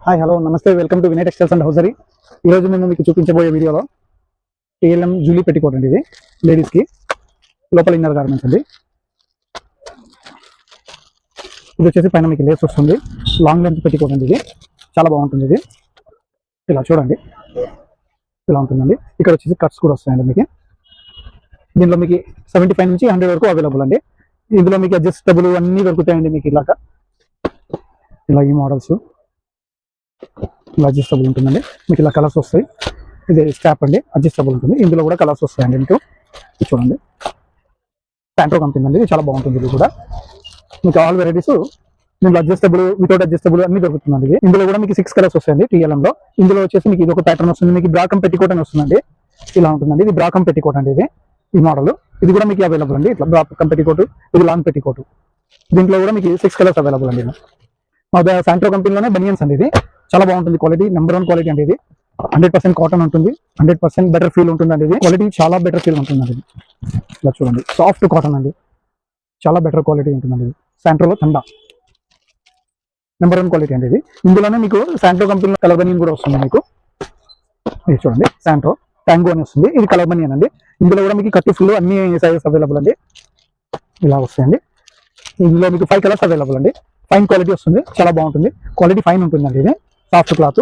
Hi hello నమస్తే welcome to Vinay textiles and hosiery. ఈరోజు మేము మీకు చూపించబోయే వీడియోలో టీఎల్ఎం జూలీ పెట్టికోట్ అండి. ఇది లేడీస్కి లోపల ఇన్నర్ గార్మెంట్స్ అండి. ఇది వచ్చేసి పైన మీకు లేస్ వస్తుంది, లాంగ్ లెంత్ పెట్టికోట్ అండి. ఇది చాలా బాగుంటుంది. ఇది ఇలా చూడండి, ఇలా ఉంటుందండి. ఇక్కడ వచ్చేసి కట్స్ కూడా వస్తాయండి మీకు. దీనిలో మీకు 75 నుంచి 100 వరకు అవైలబుల్ అండి. ఇందులో మీకు అడ్జస్టబుల్ అన్నీ దొరుకుతాయండి. మీకు ఇలాగా ఇలా ఈ మోడల్స్ ఇలా అడ్జస్టబుల్ ఉంటుందండి. మీకు ఇలా కలర్స్ వస్తాయి. ఇది స్టాప్ అండి, అడ్జస్టబుల్ ఉంటుంది. ఇందులో కూడా కలర్స్ వస్తాయండి. మీకు చూడండి, ప్యాంట్రో కంపెనీ అండి. ఇది చాలా బాగుంటుంది. ఇది కూడా మీకు ఆల్ వెరైటీస్ దీంట్లో అడ్జస్టబుల్, వితౌట్ అడ్జస్టబుల్ అన్ని దొరుకుతుందండి. ఇది ఇందులో కూడా మీకు 6 కలర్స్ వస్తాయండి టీఎల్ఎంలో. ఇందులో వచ్చేసి మీకు ఇది ఒక ప్యాటర్న్ వస్తుంది. మీకు బ్రాకం పెట్టికోట్ అని వస్తుందండి. ఇలా ఉంటుందండి. ఇది బ్రాకం పెట్టికోట్ అండి. ఇది ఈ మోడల్ ఇది కూడా మీకు అవైలబుల్ అండి. ఇట్లా బ్రాకం పెట్టికోట్, ఇది లాంగ్ పెట్టికోట్. దీంట్లో కూడా మీకు 6 కలర్స్ అవైలబుల్ అండి. మా శాంట్రో కంపెనీలోనే బనియన్స్ అండి. ఇది చాలా బాగుంటుంది. క్వాలిటీ నెంబర్ 1 క్వాలిటీ అండి. ఇది 100% కాటన్ ఉంటుంది. 100% బెటర్ ఫీల్ ఉంటుందండి. ఇది క్వాలిటీ చాలా బెటర్ ఫీల్ ఉంటుందండి. ఇది ఇలా చూడండి, సాఫ్ట్ కాటన్ అండి. చాలా బెటర్ క్వాలిటీ ఉంటుందండి. ఇది శాంట్రోలో తండా నెంబర్ 1 క్వాలిటీ అండి. ఇది ఇందులోనే మీకు శాంట్రో కంపెనీలో కలర్ బనియన్ కూడా వస్తుంది. మీకు ఇది చూడండి, శాంట్రో ట్యాంగో అని వస్తుంది. ఇది కలర్ బనియన్ అండి. ఇందులో కూడా మీకు కట్టి ఫుల్ అన్ని సైజెస్ అవైలబుల్ అండి. ఇలా వస్తాయండి. ఇందులో మీకు 5 కలర్స్ అవైలబుల్ అండి. ఫైన్ క్వాలిటీ వస్తుంది, చాలా బాగుంటుంది. క్వాలిటీ ఫైన్ ఉంటుందండి. ఇది సాఫ్ట్ క్లాత్.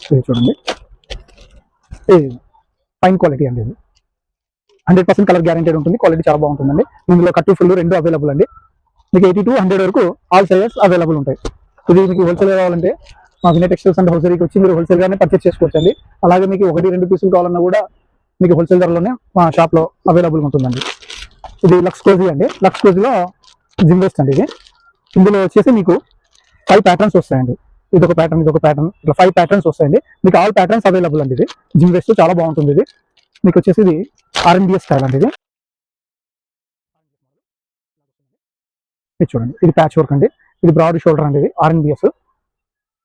ఇది చూడండి, ఫైన్ క్వాలిటీ అండి. ఇది 100% కలర్ గ్యారెంటెడ్ ఉంటుంది. క్వాలిటీ చాలా బాగుంటుందండి. ఇందులో కట్టు ఫుల్ 2 అవైలబుల్ అండి. మీకు 80 to 100 వరకు ఆల్ సైజెస్ అవైలబుల్ ఉంటాయి. ఇది మీకు హోల్సేల్ కావాలంటే మా వినయ్ టెక్స్టైల్స్ అండ్ హౌజరీకి వచ్చి మీరు హోల్సేల్గానే పర్చేస్ చేసుకోవచ్చు అండి. అలాగే మీకు 1-2 పీసులు కావాలన్నా కూడా మీకు హోల్సేల్ ధరలోనే మా షాప్లో అవైలబుల్ ఉంటుందండి. ఇది లక్స్ కోజీ అండి. లక్స్ కోజీలో జిమ్ వేస్ట్ అండి. ఇది ఇందులో వచ్చేసి మీకు 5 ప్యాటర్న్స్ వస్తాయండి. ఇదొక ప్యాటర్న్, ఇదొక ప్యాటర్న్, ఇట్లా 5 ప్యాటర్న్స్ వస్తాయండి. మీకు ఆల్ ప్యాటర్న్స్ అవైలబుల్ అండి. ఇది జిమ్ వేస్ట్ చాలా బాగుంటుంది. ఇది మీకు వచ్చేసి ఇది RNBS స్టైల్ అండి. ఇది చూడండి, ఇది ప్యాచ్ వర్క్ అండి. ఇది బ్రాడ్ షోల్డర్ అండి. ఇది RNBS.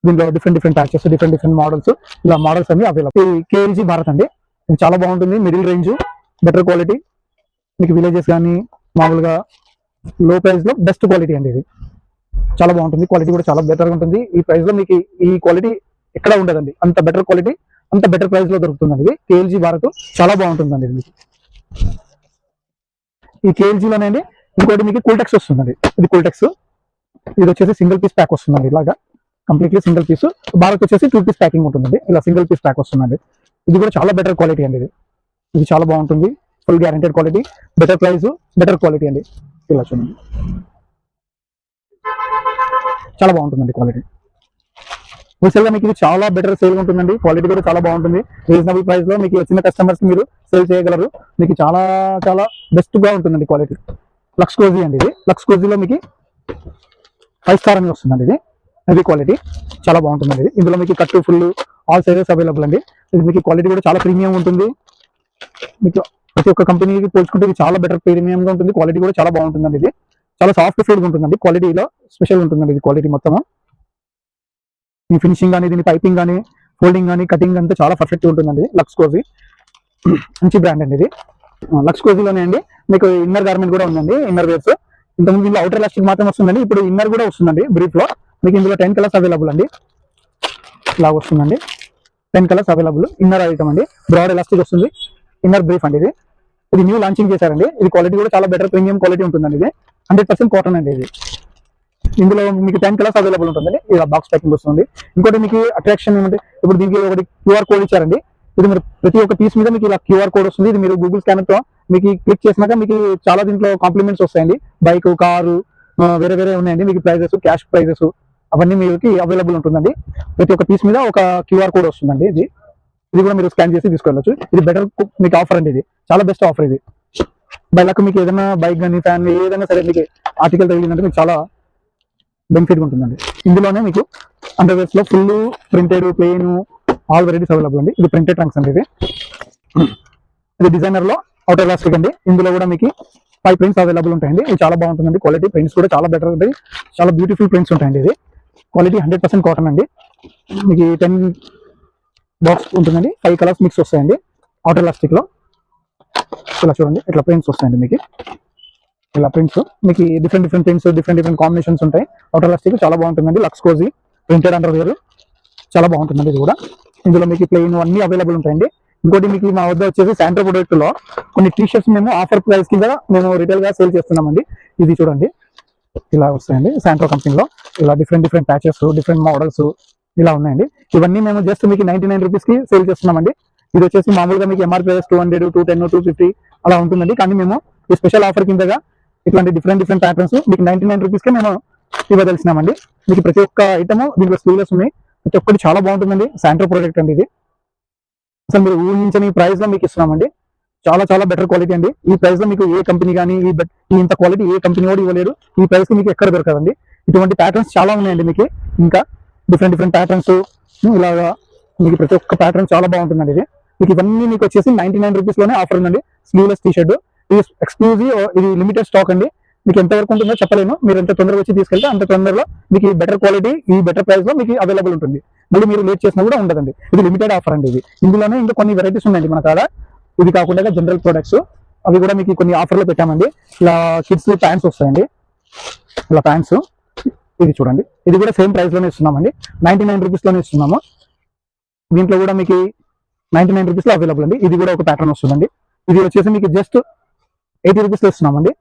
దీంట్లో డిఫరెంట్ ప్యాచెస్, డిఫరెంట్ మోడల్స్, ఇలా మోడల్స్ అన్ని అవైలబుల్. ఇది KLG భారత్ అండి. ఇది చాలా బాగుంటుంది. Middle range, better quality. మీకు విలేజెస్ కానీ మామూలుగా లో ప్రైస్ లో బెస్ట్ క్వాలిటీ అండి. ఇది చాలా బాగుంటుంది. క్వాలిటీ కూడా చాలా బెటర్గా ఉంటుంది. ఈ ప్రైస్ లో మీకు ఈ క్వాలిటీ ఎక్కడ ఉండదండి. అంత బెటర్ క్వాలిటీ, అంత బెటర్ ప్రైస్ లో దొరుకుతుందండి. ఇది KLG భారత్ చాలా బాగుంటుందండి. ఇది మీకు ఈ KLGలోనే అండి. ఇంకోటి మీకు కూల్టెక్స్ వస్తుందండి. ఇది కూల్టెక్స్. ఇది వచ్చేసి సింగిల్ పీస్ ప్యాక్ వస్తుందండి. ఇలాగా కంప్లీట్లీ సింగిల్ పీస్. భారత్ వచ్చేసి 2 పీస్ ప్యాకింగ్ ఉంటుందండి. ఇలా సింగిల్ పీస్ ప్యాక్ వస్తుందండి. ఇది కూడా చాలా బెటర్ క్వాలిటీ అండి. ఇది చాలా బాగుంటుంది. Full guaranteed quality, better price, better quality అండి. ఇలా చూడండి, చాలా బాగుంటుందండి క్వాలిటీ. హోల్సేల్గా మీకు ఇది చాలా బెటర్ సేల్ ఉంటుందండి. క్వాలిటీ కూడా చాలా బాగుంటుంది. రీజనబుల్ ప్రైస్ లో మీకు వచ్చిన కస్టమర్స్ మీరు సేల్ చేయగలరు. మీకు చాలా చాలా బెస్ట్ గా ఉంటుందండి క్వాలిటీ. లక్స్ కోజీ అండి. ఇది లక్స్ కోజీలో మీకు 5 స్టార్ అని వస్తుందండి. ఇది హెవీ క్వాలిటీ, చాలా బాగుంటుందండి. ఇది ఇందులో మీకు కట్టు ఫుల్ ఆల్ సైజెస్ అవైలబుల్ అండి. ఇది మీకు క్వాలిటీ కూడా చాలా ప్రీమియం ఉంటుంది. మీకు ప్రతి ఒక్క కంపెనీకి పోల్చుకుంటే ఇది చాలా బెటర్ ప్రీమియంగా ఉంటుంది. క్వాలిటీ కూడా చాలా బాగుంటుందండి. ఇది చాలా సాఫ్ట్ ఫీల్గా ఉంటుందండి. క్వాలిటీలో స్పెషల్ ఉంటుందండి. ఇది క్వాలిటీ మొత్తము మీ ఫినిషింగ్ కానీ, దీని పైపింగ్ కానీ, ఫోల్డింగ్ కానీ, కటింగ్ అంతా చాలా పర్ఫెక్ట్ ఉంటుందండి. లక్స్ కోజీ మంచి బ్రాండ్ అండి. ఇది లక్స్ కోజీలోనే అండి. మీకు ఇన్నర్ గార్మెంట్ కూడా ఉందండి. ఇన్నర్ వేర్స్ ఇంతకుముందు ఇందులో అవుటర్ ఎలాస్టిక్ మాత్రం వస్తుందండి. ఇప్పుడు ఇన్నర్ కూడా వస్తుందండి. బ్రీఫ్ లో మీకు ఇందులో 10 కలర్స్ అవైలబుల్ అండి. ఇలా వస్తుందండి. 10 కలర్స్ అవైలబుల్. ఇన్నర్ ఐటమ్ అండి. బ్రాడ్ ఎలాస్టిక్ వస్తుంది. ఇన్నర్ బ్రీఫ్ అండి. ఇది న్యూ లాంచింగ్ చేశారండి. ఇది క్వాలిటీ కూడా చాలా బెటర్ ప్రీమియం క్వాలిటీ ఉంటుందండి. ఇది 100% కాటన్ అండి. ఇది ఇందులో మీకు 10 కలర్స్ అవైలబుల్ ఉంటుందండి. ఇలా బాక్స్ ప్యాకింగ్ వస్తుంది. ఇంకోటి మీకు అట్రాక్షన్ ఏమంటే, ఇప్పుడు దీనికి ఒకటి QR కోడ్ ఇచ్చారండి. ఇది మీరు ప్రతి ఒక్క పీస్ మీద మీకు ఇలా QR కోడ్ వస్తుంది. ఇది మీరు గూగుల్ స్కానర్ తో మీకు క్లిక్ చేసినాక మీకు చాలా దీంట్లో కాంప్లిమెంట్స్ వస్తాయండి. బైక్, కారు, వేరే ఉన్నాయండి. మీకు ప్రైజెస్, క్యాష్ ప్రైజెస్ అవన్నీ మీకు అవైలబుల్ ఉంటుందండి. ప్రతి ఒక్క పీస్ మీద ఒక QR కోడ్ వస్తుందండి. ఇది కూడా మీరు స్కాన్ చేసి తీసుకోవచ్చు. ఇది బెటర్ మీకు ఆఫర్ అండి. ఇది చాలా బెస్ట్ ఆఫర్. ఇది బై లక్ మీకు ఏదైనా బైక్ కానీ, ఫ్యాన్ ఏదైనా సరే మీకు ఆర్టికల్ తగిలిందంటే మీకు చాలా బెనిఫిట్ ఉంటుందండి. ఇందులోనే మీకు అండర్వేర్స్ లో full printed, plain all varieties available అండి. ఇది ప్రింటెడ్ ట్రంక్స్ అండి. ఇది డిజైనర్ లో అవుటర్ ఎలాస్టిక్ అండి. ఇందులో కూడా మీకు 5 ప్రింట్స్ అవైలబుల్ ఉంటాయండి. ఇది చాలా బాగుంటుందండి. క్వాలిటీ ప్రింట్స్ కూడా చాలా బెటర్ ఉంటాయి. చాలా బ్యూటిఫుల్ ప్రింట్స్ ఉంటాయండి. ఇది క్వాలిటీ 100% కాటన్ అండి. మీకు 10 బాక్స్ ఉంటుందండి. 5 కలర్స్ మిక్స్ వస్తాయండి అవుటర్ ఎలాస్టిక్ లో. ఇలా చూడండి, ఇట్లా ప్రింట్స్ వస్తాయండి. మీకు ఇలా ప్రింట్స్ మీకు డిఫరెంట్ ప్రింట్స్, డిఫరెంట్ కాంబినేషన్స్ ఉంటాయి. అవుటర్ ఎలాస్టిక్ చాలా బాగుంటుందండి. లక్స్ కోజీ ప్రింటెడ్ అండర్వేర్ చాలా బాగుంటుందండి. ఇది కూడా ఇందులో మీకు ప్లెయిన్ అన్ని అవైలబుల్ ఉంటాయండి. ఇంకోటి మీకు మా వద్ద వచ్చేసి శాంట్రో ప్రొడక్ట్ లో కొన్ని టీ షర్ట్స్ మేము ఆఫర్ ప్రైస్ కింద మేము రిటైల్ గా సేల్ చేస్తున్నామండి. ఇది చూడండి, ఇలా వస్తాయండి. శాంట్రో కంపెనీలో ఇలా డిఫరెంట్ ప్యాచెస్, డిఫరెంట్ మోడల్స్ ఇలా ఉన్నాయండి. ఇవన్నీ మేము జస్ట్ మీకు 99 రూపీస్ కి సేల్ చేస్తున్నామండి. ఇది వచ్చేసి మామూలుగా మీకు ఎంఆర్పీ 200, 210, 250 అలా ఉంటుందండి. కానీ మేము ఈ స్పెషల్ ఆఫర్ కిందగా ఇట్లాంటి డిఫరెంట్ ప్యాటర్న్స్ మీకు 99 రూపీస్ కి మేము ఇవ్వదలిసినామండి. మీకు ప్రతి ఒక్క ఐటమ్ దీంట్లో స్లీవ్లెస్ ఉన్నాయి. ప్రతి ఒక్కటి చాలా బాగుంటుందండి. శాంట్రో ప్రోడక్ట్ అండి ఇది. అసలు మీరు ఊహించని ప్రైస్ లో మీకు ఇస్తున్నామండి. చాలా బెటర్ క్వాలిటీ అండి. ఈ ప్రైస్ లో మీకు ఏ కంపెనీ కానీ ఇంత క్వాలిటీ ఏ కంపెనీ కూడా ఇవ్వలేరు. ఈ ప్రైస్ కి మీకు ఎక్కడ దొరకదండి. ఇటువంటి ప్యాటర్న్స్ చాలా ఉన్నాయండి మీకు. ఇంకా డిఫరెంట్ ప్యాటర్న్స్ ఇలాగా మీకు ప్రతి ఒక్క ప్యాటర్న్ చాలా బాగుంటుందండి. ఇది మీకు ఇవన్నీ మీకు వచ్చేసి 99 రూపీస్ లోనే ఆఫర్ ఉందండి. స్లీవ్లెస్ టీ షర్ట్ ఇది ఎక్స్క్లూజివ్, ఇది లిమిటెడ్ స్టాక్ అండి. మీకు ఎంత వరకు ఉంటుందో చెప్పలేను. మీరు ఎంత తొందరగా వచ్చి తీసుకెళ్తే అంత తొందరలో మీకు ఈ బెటర్ క్వాలిటీ, ఈ బెటర్ ప్రైస్ లో మీకు అవైలబుల్ ఉంటుంది. మళ్ళీ మీరు లేట్ చేసినా కూడా ఉండదండి. ఇది లిమిటెడ్ ఆఫర్ అండి. ఇది ఇందులోనే ఇంకా కొన్ని వెరైటీస్ ఉన్నాయండి మన కాడ. ఇది కాకుండా జనరల్ ప్రొడక్ట్స్ అవి కూడా మీకు కొన్ని ఆఫర్లో పెట్టామండి. ఇలా కిడ్స్ ప్యాంట్స్ వస్తాయండి. ఇలా ప్యాంట్స్ ఇది చూడండి, ఇది కూడా సేమ్ ప్రైస్ లోనే ఇస్తున్నామండి. 99 రూపీస్ లోనే ఇస్తున్నాము. దీంట్లో కూడా మీకు 99 రూపీస్ లో అవైలబుల్ అండి. ఇది కూడా ఒక ప్యాటర్న్ వస్తుందండి. ఇది వచ్చేసి మీకు జస్ట్ 80 రూపీస్ లో ఇస్తున్నామండి.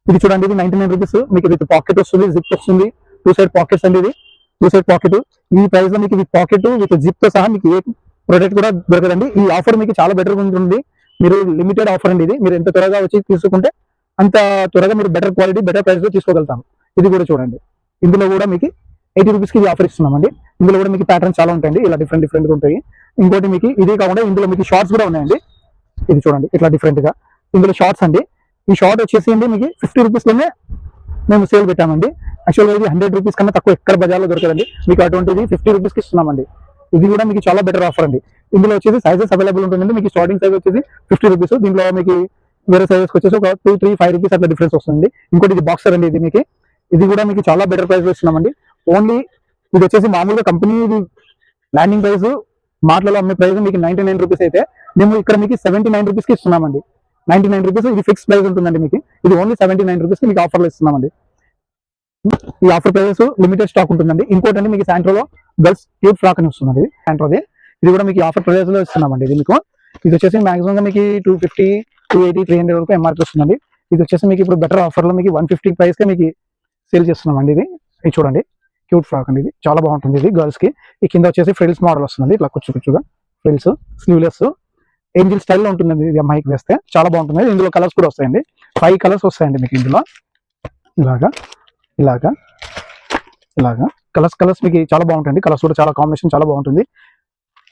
ఇది చూడండి, ఇది 99 రూపీస్. మీకు విత్ పాకెట్ వస్తుంది, జిప్ వస్తుంది. 2 సైడ్ పాకెట్స్ అండి. ఇది 2 సైడ్ పాకెట్. ఈ ప్రైస్ లో మీకు విత్ పాకెట్ విత్ జిప్ తో సహా మీకు ఏ ప్రొడక్ట్ కూడా దొరకదండి. ఈ ఆఫర్ మీకు చాలా బెటర్ ఉంటుంది. మీరు లిమిటెడ్ ఆఫర్ అండి. ఇది మీరు ఎంత త్వరగా వచ్చి తీసుకుంటే అంత త్వరగా మీరు బెటర్ క్వాలిటీ, బెటర్ ప్రైస్ లో తీసుకోగలుగుతాము. ఇది కూడా చూడండి, ఇందులో కూడా మీకు 80 రూపీస్ కి ఇది ఆఫర్ ఇస్తున్నామండి. ఇందులో కూడా మీకు ప్యాటర్న్స్ చాలా ఉంటాయండి. ఇలా డిఫరెంట్ గా ఉంటాయి. ఇంకోటి మీకు ఇది కాకుండా ఇందులో మీకు షార్ట్స్ కూడా ఉన్నాయండి. ఇది చూడండి, ఇట్లా డిఫరెంట్ గా ఇందులో షార్ట్స్ అండి. ఈ షార్ట్ వచ్చేసి అండి మీకు 50 రూపీస్ లోనే మేము సేల్ పెట్టామండి. యాక్చువల్గా ఇది 100 రూపీస్ కన్నా తక్కువ ఎక్కడ బజార్లో దొరకదండి. మీకు అటువంటిది 50 రూపీస్ కి ఇస్తున్నామండి. ఇది కూడా మీకు చాలా బెటర్ ఆఫర్ అండి. ఇందులో వచ్చేసి సైజెస్ అవైలబుల్ ఉంటుందండి. మీకు స్టార్టింగ్ సైజ్ వచ్చేసి 50 రూపీస్. దీంట్లో మీకు వేరే సైజెస్ వచ్చేసి ఒక 2, 3, 5 రూపీస్ అట్లా డిఫరెన్స్ వస్తుంది. ఇంకోటి ఇది బాక్సర్ అండి. ఇది మీకు ఇది కూడా మీకు చాలా బెటర్ ప్రైస్ లో ఇస్తున్నామండి. ఓన్లీ ఇది వచ్చేసి మామూలుగా కంపెనీ ల్యాండింగ్ ప్రైస్, మార్ట్లలో అమ్మే ప్రైస్ మీకు 99 రూపీస్ అయితే మేము ఇక్కడ మీకు 79 రూపీస్ కి ఇస్తున్నామండి. 99 రూపీస్ ఇది ఫిక్స్ ప్రైస్ ఉంటుందండి. మీకు ఇది ఓన్లీ 79 రూపీస్ కి మీకు ఆఫర్లో ఇస్తున్నామండి. ఈ ఆఫర్ ప్రైస్ లిమిటెడ్ స్టాక్ ఉంటుందండి. ఇంకోటి మీకు శాంట్రోలో గర్ల్స్ క్యూట్ ఫ్రాక్ అని వస్తుందండి. శాంట్రోది ఇది కూడా మీకు ఆఫర్ ప్రైస్ లో ఇస్తున్నామండి. ఇది మీకు ఇది వచ్చేసి మాక్సిమం గా మీకు 250, 280, 300 వరకు ఎంఆర్పీ వస్తుందండి. ఇది వచ్చేసి మీకు ఇప్పుడు బెటర్ ఆఫర్ లో మీకు 150 ప్రైస్ కి మీకు సేల్ చేస్తున్నామండి. ఇది చూడండి, క్యూట్ ఫ్రాక్ అండి. ఇది చాలా బాగుంటుంది. ఇది గర్ల్స్ కి. ఈ కింద వచ్చేసి ఫ్రిల్స్ మోడల్ వస్తుంది. ఇట్లా కుచ్చుగా ఫ్రిల్స్, స్లీవ్లెస్ ఏంజిల్ స్టైల్లో ఉంటుందండి. ఇది అమ్మాయికి వేస్తే చాలా బాగుంటుంది. ఇందులో కలర్స్ కూడా వస్తాయండి. 5 కలర్స్ వస్తాయండి మీకు ఇందులో. ఇలాగా కలర్స్ మీకు చాలా బాగుంటుంది. కలర్స్ కూడా చాలా కాంబినేషన్ చాలా బాగుంటుంది.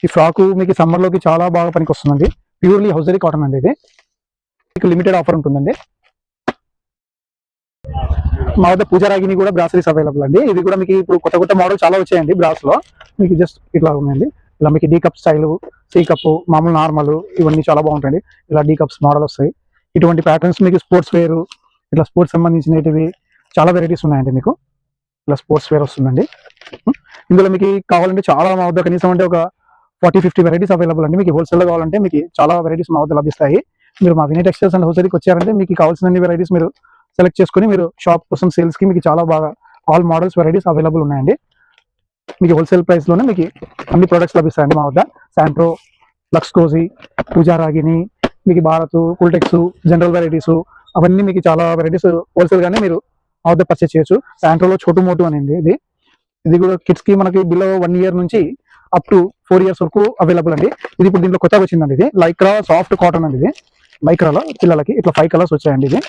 ఈ ఫ్రాక్ మీకు సమ్మర్ లోకి చాలా బాగా పనికి వస్తుందండి. ప్యూర్లీ హౌజరీ కాటన్ అండి. ఇది మీకు లిమిటెడ్ ఆఫర్ ఉంటుందండి. మా వద్ద పూజా రాగిని కూడా బ్రాసరీస్ అవైలబుల్ అండి. ఇది కూడా మీకు ఇప్పుడు కొత్త మోడల్ చాలా వచ్చాయండి. బ్రాస్ లో మీకు జస్ట్ ఇట్లా ఉన్నాయండి. ఇలా మీకు D cup style, C cup, మామూలు నార్మల్ ఇవన్నీ చాలా బాగుంటాయండి. ఇలా డీ కప్స్ మోడల్ వస్తాయి. ఇటువంటి ప్యాటర్న్స్ మీకు స్పోర్ట్స్ వేర్, ఇట్లా స్పోర్ట్స్ సంబంధించినవి చాలా వెరైటీస్ ఉన్నాయండి. మీకు ఇలా స్పోర్ట్స్ వేర్ వస్తుందండి. ఇందులో మీకు కావాలంటే చాలా మా వద్ద కనీసం అంటే ఒక 40-50 వెరైటీస్ అవైలబుల్ అండి. మీకు హోల్సేల్ లో కావాలంటే మీకు చాలా వెరైటీస్ మా వద్ద లభిస్తాయి. మీరు మా వినయ్ టెక్స్టైల్స్ అండ్ హోల్సేల్కి వచ్చారంటే మీకు కావాల్సిన వెరైటీస్ మీరు సెలెక్ట్ చేసుకుని మీరు షాప్ కోసం సేల్స్ కి మీకు చాలా బాగా ఆల్ మోడల్స్ వెరైటీస్ అవైలబుల్ ఉన్నాయండి. మీకు హోల్సేల్ ప్రైస్ లోనే మీకు అన్ని ప్రొడక్ట్స్ లభిస్తాయండి మా వద్ద. శాంట్రో, లక్స్ కోజీ, పూజా రాగిని, మీకు భారత్, కూల్టెక్స్, జనరల్ వెరైటీస్ అవన్నీ మీకు చాలా వెరైటీస్ హోల్సేల్ గానే మీరు మా వద్ద పర్చేస్ చేయొచ్చు. శాంట్రోలో చోటు మోటు అనేది ఇది కూడా కిడ్స్ కి మనకి బిలో 1 year నుంచి అప్ టు 4 years వరకు అవైలబుల్ అండి. ఇది ఇప్పుడు దీంట్లో కొత్తగా వచ్చిందండి. ఇది లైక్రా సాఫ్ట్ కాటన్ అండి. ఇది లైక్రాలో పిల్లలకి ఇట్లా 5 కలర్స్ వచ్చాయండి. ఇది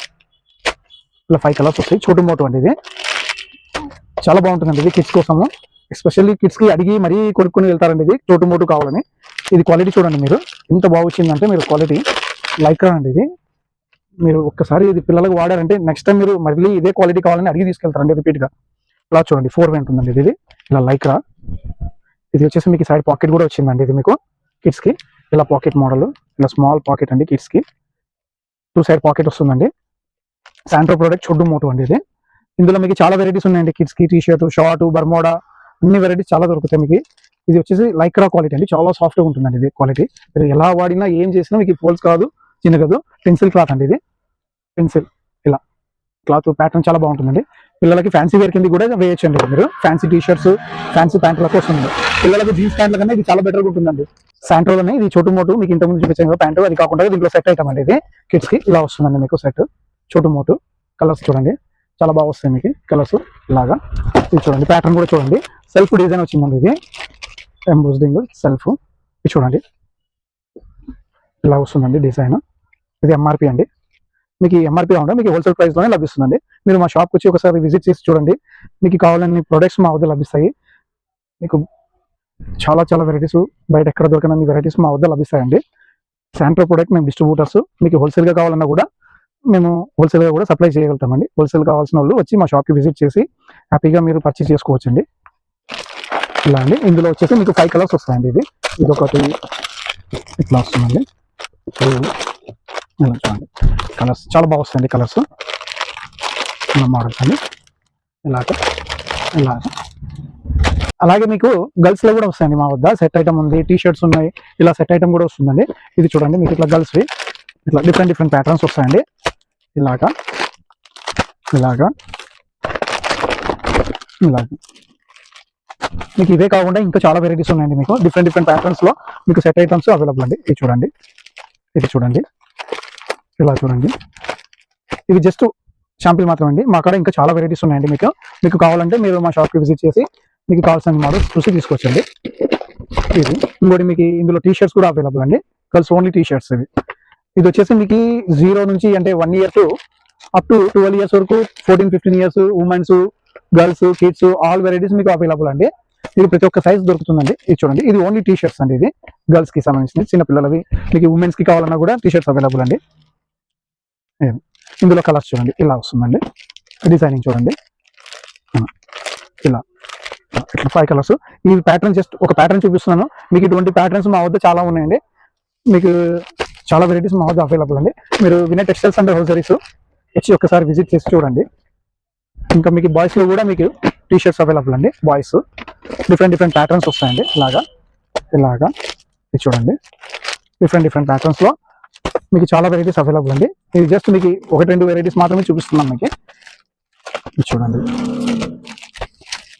ఇలా 5 కలర్స్ వస్తాయి. చోటు మోటు అండి. ఇది చాలా బాగుంటుందండి. ఇది కిడ్స్ కోసము, ఎస్పెషల్లీ కిడ్స్ కి అడిగి మరీ కొనుక్కొని వెళ్తారండి. ఇది చోటు మోటు కావాలని. ఇది క్వాలిటీ చూడండి మీరు ఎంత బాగా వచ్చిందంటే, మీరు క్వాలిటీ లైక్రా అండి. ఇది మీరు ఒక్కసారి ఇది పిల్లలకు వాడారంటే నెక్స్ట్ టైం మీరు మళ్ళీ ఇదే క్వాలిటీ కావాలని అడిగి తీసుకెళ్తారండి రిపీట్ గా. ఇలా చూడండి 4 వే ఉంటుందండి. ఇది ఇలా లైక్రా. ఇది వచ్చేసి మీకు సైడ్ పాకెట్ కూడా వచ్చిందండి. ఇది మీకు కిడ్స్ కి ఇలా పాకెట్ మోడల్, ఇలా స్మాల్ పాకెట్ అండి. కిడ్స్ కి 2 సైడ్ పాకెట్ వస్తుందండి. శాంట్రో ప్రోడక్ట్ చొడ్డు మోటు అండి. ఇది ఇందులో మీకు చాలా వెరైటీస్ ఉన్నాయండి. కిడ్స్ కి టీ షర్ట్, షార్ట్, బర్మోడా అన్ని వెరైటీస్ చాలా దొరుకుతాయి మీకు. ఇది వచ్చేసి లైక్రా క్వాలిటీ అండి. చాలా సాఫ్ట్గా ఉంటుందండి. ఇది క్వాలిటీ మీరు ఎలా వాడినా ఏం చేసినా మీకు ఫోల్స్ కాదు, చిన్నగదు. పెన్సిల్ క్లాత్ అండి. ఇది పెన్సిల్ ఇలా క్లాత్ ప్యాటర్న్ చాలా బాగుంటుందండి. పిల్లలకి ఫ్యాన్సీ వేర్ కింద కూడా వేయచ్చండి మీరు. ఫ్యాన్సీ టీ షర్ట్స్, ఫ్యాన్సీ ప్యాంట్లకు వస్తుంది. పిల్లలకి జీన్స్ ప్యాంట్ల కన్నా ఇది చాలా బెటర్గా ఉంటుందండి. శాంట్రోలోనే ఇది చోటు మోటు మీకు ఇంతకుముందు చూపించాను ప్యాంటు, అది కాకుండా దీంట్లో సెట్ ఐటమ్ అండి. ఇది కిడ్స్ కి ఇలా వస్తుందండి మీకు సెట్. చోటు మోటు కలర్స్ చూడండి చాలా బాగా వస్తాయి మీకు కలర్స్ ఇలాగా. ఇది చూడండి ప్యాటర్న్ కూడా చూడండి, సెల్ఫ్ డిజైన్ వచ్చిందండి. ఇది ఎంబోస్డింగ్ సెల్ఫ్, ఇది చూడండి ఇలా వస్తుందండి డిజైన్. ఇది ఎంఆర్పి అండి. మీకు ఎంఆర్పీ కాకుండా మీకు హోల్సేల్ ప్రైస్లోనే లభిస్తుందండి. మీరు మా షాప్కి వచ్చి ఒకసారి విజిట్ చేసి చూడండి, మీకు కావాలని ప్రొడక్ట్స్ మా వద్ద లభిస్తాయి. మీకు చాలా చాలా వెరైటీస్, బయట ఎక్కడ దొరకనన్ని వెరైటీస్ మా వద్ద లభిస్తాయండి. శాంట్రో ప్రోడక్ట్ మేము డిస్ట్రిబ్యూటర్స్, మీకు హోల్సేల్గా కావాలన్నా కూడా మేము హోల్సేల్గా కూడా సప్లై చేయగలుగుతామండి. హోల్సేల్ కావాల్సిన వాళ్ళు వచ్చి మా షాప్కి విజిట్ చేసి హ్యాపీగా మీరు పర్చేస్ చేసుకోవచ్చండి. ఇలా అండి. ఇందులో వచ్చేసి మీకు 5 కలర్స్ వస్తాయండి. ఇది ఒకటి ఇట్లా వస్తుందండి. ఇలా చూడండి కలర్స్ చాలా బాగా వస్తాయండి. కలర్స్ మోడల్స్ అండి ఇలాగ. అలాగే మీకు గర్ల్స్ లో కూడా వస్తాయండి మా వద్ద. సెట్ ఐటమ్ ఉంది, టీ షర్ట్స్ ఉన్నాయి, ఇలా సెట్ ఐటమ్ కూడా వస్తుందండి. ఇది చూడండి మీకు ఇట్లా గర్ల్స్ ఇట్లా డిఫరెంట్ ప్యాటర్న్స్ వస్తాయండి. ఇలాగా మీకు ఇవే కాకుండా ఇంకా చాలా వెరైటీస్ ఉన్నాయండి. మీకు డిఫరెంట్ ప్యాటర్న్స్ లో మీకు సెట్ ఐటమ్స్ అవైలబుల్ అండి. ఇది చూడండి ఇలా చూడండి. ఇవి జస్ట్ షాంపిల్ మాత్రం అండి. మా కాడ ఇంకా చాలా వెరైటీస్ ఉన్నాయండి. మీకు కావాలంటే మీరు మా షాప్కి విజిట్ చేసి మీకు కావాల్సిన మోడల్స్ చూసి తీసుకోవచ్చండి. ఇంకోటి మీకు ఇందులో టీ షర్ట్స్ కూడా అవైలబుల్ అండి. Girls only T shirts. ఇది వచ్చేసి మీకు 0 నుంచి అంటే 1 year to up to 12 years వరకు, 14-15 years women's, girls, kids all varieties మీకు అవైలబుల్ అండి. ఇది ప్రతి ఒక్క సైజ్ దొరుకుతుందండి. ఇది చూడండి ఇది ఓన్లీ టీ షర్ట్స్ అండి. ఇది గర్ల్స్ కి సంబంధించిన చిన్న పిల్లలవి, మీకు ఉమెన్స్ కి కావాలన్నా కూడా టీ షర్ట్స్ అవైలబుల్ అండి. ఇందులో కలర్స్ చూడండి ఇలా వస్తుందండి. డిజైనింగ్ చూడండి ఇలా 5 కలర్స్. ఈ ప్యాటర్న్ జస్ట్ ఒక ప్యాటర్న్ చూపిస్తున్నాను మీకు. ఇటువంటి ప్యాటర్న్స్ మా వద్ద చాలా ఉన్నాయండి. మీకు చాలా వెరైటీస్ మా వద్ద అవైలబుల్ అండి. మీరు వినయ్ టెక్స్టైల్స్ అండ్ హోల్సేల్స్ వచ్చి ఒకసారి విజిట్ చేసి చూడండి. ఇంకా మీకు బాయ్స్ లో కూడా మీకు టీ షర్ట్స్ అవైలబుల్ అండి. బాయ్స్ డిఫరెంట్ ప్యాటర్న్స్ వస్తాయండి. ఇలాగా ఇది చూడండి డిఫరెంట్ ప్యాటర్న్స్ లో మీకు చాలా వెరైటీస్ అవైలబుల్ అండి. ఇది జస్ట్ మీకు 1-2 వెరైటీస్ మాత్రమే చూపిస్తున్నాం మీకు. ఇది చూడండి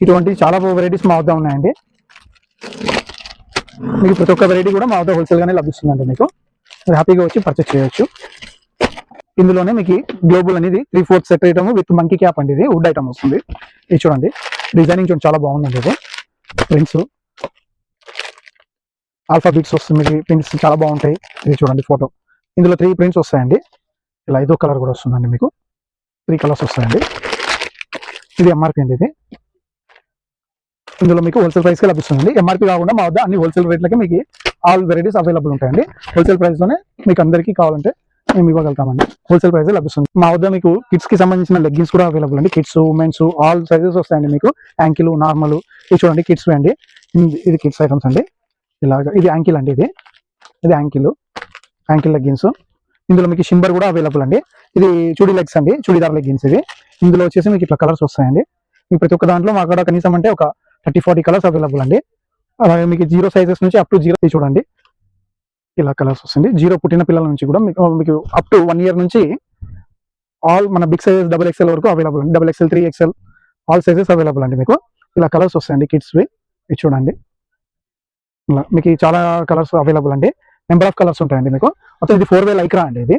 ఇటువంటి చాలా వెరైటీస్ మా వద్ద ఉన్నాయండి. మీకు ప్రతి ఒక్క వెరైటీ కూడా మా వద్ద హోల్సేల్ గానే లభిస్తుందండి. మీకు హ్యాపీగా వచ్చి పర్చేస్ చేయొచ్చు. ఇందులోనే మీకు గ్లోబల్ అనేది 3/4 set item with monkey cap అండి. ఇది వుడ్ ఐటమ్ వస్తుంది. ఇది చూడండి డిజైనింగ్ చూడండి చాలా బాగుందండి. ఇది ప్రింట్స్ ఆల్ఫా బీట్స్ వస్తుంది. ప్రింట్స్ చాలా బాగుంటాయి. ఇది చూడండి ఫోటో. ఇందులో 3 ప్రింట్స్ వస్తాయండి. ఇలా ఐదో కలర్ కూడా వస్తుందండి. మీకు 3 కలర్స్ వస్తాయండి. ఇది ఎంఆర్పి అండి. ఇందులో మీకు హోల్సేల్ ప్రైస్కి లభిస్తుందండి. ఎంఆర్పి కాకుండా మా వద్ద అన్ని హోల్సేల్ రేట్లకి మీకు ఆల్ వెరైటీస్ అవైలబుల్ ఉంటాయండి. హోల్సేల్ ప్రైస్లోనే మీకు అందరికీ కావాలంటే మేము ఇవ్వగలుగుతామండి. హోల్సేల్ ప్రైస్ లభిస్తుంది. మా వద్ద మీకు కిడ్స్ కి సంబంధించిన లెగ్గిన్స్ కూడా అవైలబుల్ అండి. కిడ్స్, ఉమెన్స్ ఆల్ సైజెస్ వస్తాయండి. మీకు యాంకిల్, నార్మల్. ఇది చూడండి కిడ్స్ అండి. ఇది కిడ్స్ ఐటమ్స్ అండి. ఇలాగా ఇది యాంకిల్ అండి. ఇది యాంకిల్ లెగ్గిన్స్. ఇందులో మీకు షింబర్ కూడా అవైలబుల్ అండి. ఇది చూడీ లెగ్స్ అండి, చూడీదార్ లెగ్గిన్స్. ఇందులో వచ్చేసి మీకు ఇట్లా కలర్స్ వస్తాయండి. మీకు ప్రతి ఒక్క దాంట్లో మా కూడా కనీసం అంటే ఒక 30-40 కలర్స్ అవైలబుల్ అండి. అలాగే మీకు 0 సైజెస్ నుంచి అప్ టు 0 చూడండి ఇలా కలర్స్ వస్తుంది. 0 పుట్టిన పిల్లల నుంచి కూడా మీకు అప్ టు 1 year నుంచి ఆల్ మన బిగ్ సైజెస్ XXL వరకు అవైలబుల్ అండి. XXL, 3XL all sizes available అండి. మీకు ఇలా కలర్స్ వస్తాయండి కిడ్స్వి. ఇది చూడండి ఇలా మీకు చాలా కలర్స్ అవైలబుల్ అండి. నెంబర్ ఆఫ్ కలర్స్ ఉంటాయండి. మీకు మొత్తం ఇది 4-way లైక్రా అండి. ఇది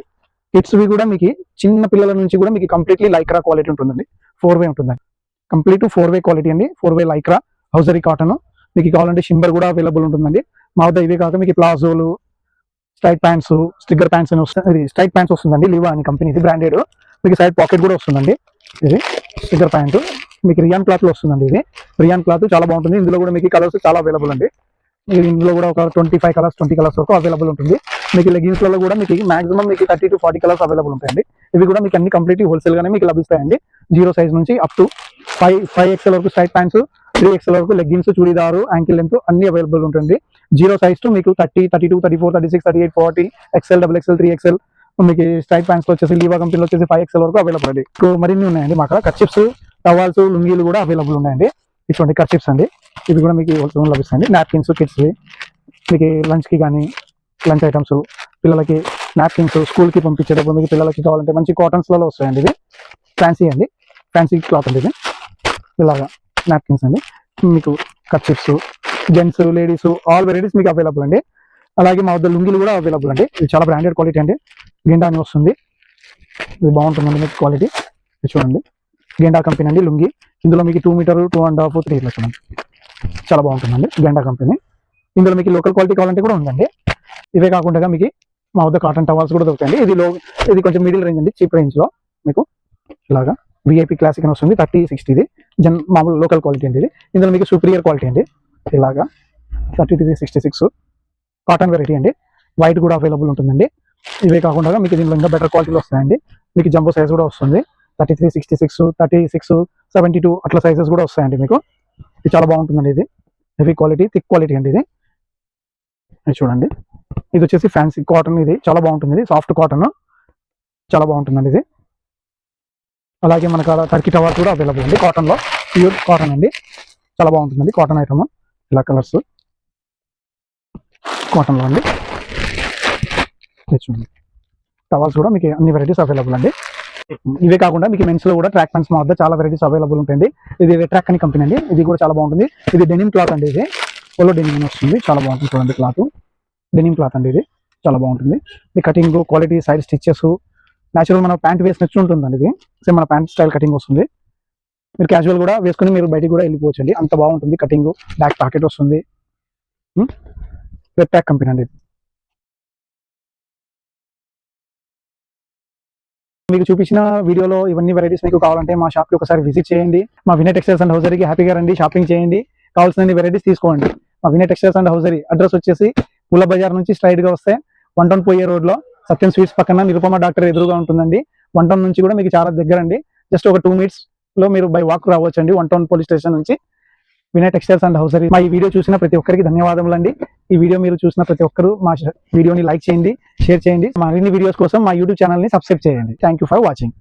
కిడ్స్వి కూడా మీకు చిన్న పిల్లల నుంచి కూడా మీకు కంప్లీట్లీ లైక్రా క్వాలిటీ ఉంటుందండి. 4-way ఉంటుందండి. కంప్లీట్ 4-way క్వాలిటీ అండి. 4-way Lycra hosiery cotton. మీకు కావాలంటే షింబర్ కూడా అవైలబుల్ ఉంటుందండి. మా వద్ద ఇవే కాక మీకు ప్లాజోలు, స్ట్రైట్ ప్యాంట్స్, స్టిగ్గర్ ప్యాంట్స్ అని వస్తుంది. ఇది స్ట్రైట్ ప్యాంట్స్ వస్తుందండి. లివా అని కంపెనీ, ఇది బ్రాండెడ్. మీకు సైడ్ పాకెట్ కూడా వస్తుందండి. ఇది స్టిగ్గర్ ప్యాంట్ మీకు రియాన్ క్లాత్ లో వస్తుందండి. ఇది రియాన్ క్లాత్ చాలా బాగుంటుంది. ఇందులో కూడా మీకు కలర్స్ చాలా అవైలబుల్ అండి. ఇందులో కూడా ఒక 20 కలర్స్ వరకు అవైలబుల్ ఉంటుంది. మీకు లెగిన్స్ లలో కూడా మీకు మాక్సిమం మీకు 30-40 కలర్స్ అవైలబుల్ ఉంటాయండి. ఇవి కూడా మీకు అన్ని కంప్లీట్ హోల్సేల్ గానే మీకు లభిస్తాయండి. 0 సైజ్ నుంచి అప్ టు 5XL వరకు స్ట్రైట్ ప్యాంట్స్, 3XL వరకు లెగ్గిన్స్, చూడీదారు, యాంకిల్ లెంత్ అన్ని అవైలబుల్ ఉంటుంది. 0 సైజ్ టు మీకు 30, 32, 34, 36, 38, 40 XL, XXL, 3XL మీకు స్ట్రైట్ ప్యాంట్స్ వచ్చేసి లీవా కంపెనీలో వచ్చేసి 5XL వరకు అవైలబుల్ అండి. మరిన్ని ఉన్నాయండి. మాకు కర్చిప్స్, టవాల్స్, లుంగీలు కూడా అవైలబుల్ ఉన్నాయండి. ఇటువంటి కర్చిప్స్ అండి. ఇవి కూడా మీకు హోల్సేల్ లభిస్తాయండి. నాప్కిన్స్ కిడ్స్ మీకు లంచ్ కి కానీ లంచ్ ఐటమ్స్, పిల్లలకి నాప్కిన్స్ స్కూల్ కి పంపించేటప్పుడు మీకు పిల్లలకి కావాలంటే మంచి కాటన్స్ లలో వస్తాయండి. ఇది ఫ్యాన్సీ అండి. ఫ్యాన్సీ క్లాత్ అండి ఇది. ఇలాగా నాప్కిన్స్ అండి, మీకు kerchiefs, gents, ladies all varieties మీకు అవైలబుల్ అండి. అలాగే మా వద్ద లుంగీలు కూడా అవైలబుల్ అండి. ఇది చాలా బ్రాండెడ్ క్వాలిటీ అండి, గెండా అని వస్తుంది. ఇది బాగుంటుందండి మీకు క్వాలిటీ. ఇది చూడండి, గెండా కంపెనీ అండి లుంగి. ఇందులో మీకు 2 మీటర్, 2.5, 3 ఇట్లా చూడండి, చాలా బాగుంటుందండి గెండా కంపెనీ. ఇందులో మీకు లోకల్ క్వాలిటీ కావాలంటే కూడా ఉందండి. ఇవే కాకుండా మీకు మా వద్ద కాటన్ టవాల్స్ కూడా దొరుకుతాయండి. ఇది కొంచెం మిడిల్ రేంజ్ అండి, చీప్ రేంజ్ లో మీకు ఇలాగా విఐపి క్లాసిక్ అని వస్తుంది. 30-60 ఇది మామూలు లోకల్ క్వాలిటీ అండి. ఇది ఇందులో మీకు సూపీరియర్ క్వాలిటీ అండి. ఇలాగా 3366 కాటన్ వెరైటీ అండి. వైట్ కూడా అవైలబుల్ ఉంటుందండి. ఇవే కాకుండా మీకు దీనిలో ఇంకా బెటర్ క్వాలిటీలో వస్తాయండి. మీకు జంబో సైజ్ కూడా వస్తుంది. 3366, 36, 72 అట్లా సైజెస్ కూడా వస్తాయండి మీకు. ఇది చాలా బాగుంటుందండి. ఇది హెవీ క్వాలిటీ, థిక్ క్వాలిటీ అండి. ఇది చూడండి, ఇది వచ్చేసి ఫ్యాన్సీ కాటన్. ఇది చాలా బాగుంటుంది, ఇది సాఫ్ట్ కాటన్, చాలా బాగుంటుందండి ఇది. అలాగే మనకు అలా టర్కీ టవర్ కూడా అవైలబుల్ అండి, కాటన్ లో, ప్యూర్ కాటన్ అండి, చాలా బాగుంటుందండి కాటన్ ఐటమ్. ఇలా కలర్స్ కాటన్ లో అండి. చూడండి, టవల్స్ కూడా మీకు అన్ని వెరైటీస్ అవైలబుల్ అండి. ఇవే కాకుండా మీకు మెన్స్ లో కూడా ట్రాక్ ప్యాంట్స్ మా వద్ద చాలా వెరైటీస్ అవైలబుల్ ఉంటాయండి. ఇది ట్రాక్ అని కంపెనీ అండి, ఇది కూడా చాలా బాగుంటుంది. ఇది డెనిమ్ క్లాత్ అండి, ఇది పోలో డెనిమ్ వస్తుంది, చాలా బాగుంటుంది చూడండి. క్లాత్ డెనిమ్ క్లాత్ అండి, ఇది చాలా బాగుంటుంది. ఇది cutting quality, side stitches, natural మన ప్యాంట్ వేసినట్టు ఉంటుందండి. ఇది సేమ్ మన ప్యాంట్ స్టైల్ కటింగ్ వస్తుంది. మీరు క్యాజువల్ కూడా వేసుకుని మీరు బయటికి కూడా వెళ్ళిపోవచ్చు అండి, అంత బాగుంటుంది కటింగ్. బ్యాక్ పాకెట్ వస్తుంది. వెబ్ ప్యాక్ కంపెనీ అండి. మీకు చూపించిన వీడియోలో ఇవన్నీ వెరైటీస్ మీకు కావాలంటే మా షాప్కి ఒకసారి విజిట్ చేయండి. మా వినయ్ టెక్స్టైల్స్ అండ్ హౌజరీకి హ్యాపీగా రండి, షాపింగ్ చేయండి, కావాల్సిన వెరైటీస్ తీసుకోండి. మా Vinay textiles and hosiery address వచ్చేసి పుల్ల బజార్ నుంచి స్ట్రైట్ గా వస్తే 1 టౌన్ పోయే రోడ్ లో సత్యం స్వీట్స్ పక్కన నిరుపమ డాక్టర్ ఎదురుగా ఉంటుందండి. 1 టౌన్ నుంచి కూడా మీకు చాలా దగ్గర అండి, జస్ట్ ఒక 2 మినిట్స్ లో మీరు బై వాక్ రావచ్చు అండి 1 టౌన్ పోలీస్ స్టేషన్ నుంచి. Vinay textiles and hosiery. మా ఈ వీడియో చూసిన ప్రతి ఒక్కరికి ధన్యవాదములు అండి. ఈ వీడియో మీరు చూసిన ప్రతి ఒక్కరు మా వీడియోని లైక్ చేయండి, షేర్ చేయండి. మరిన్ని వీడియోస్ కోసం మా యూట్యూబ్ ఛానల్ ని సబ్స్క్రైబ్ చేయండి. Thank you for watching.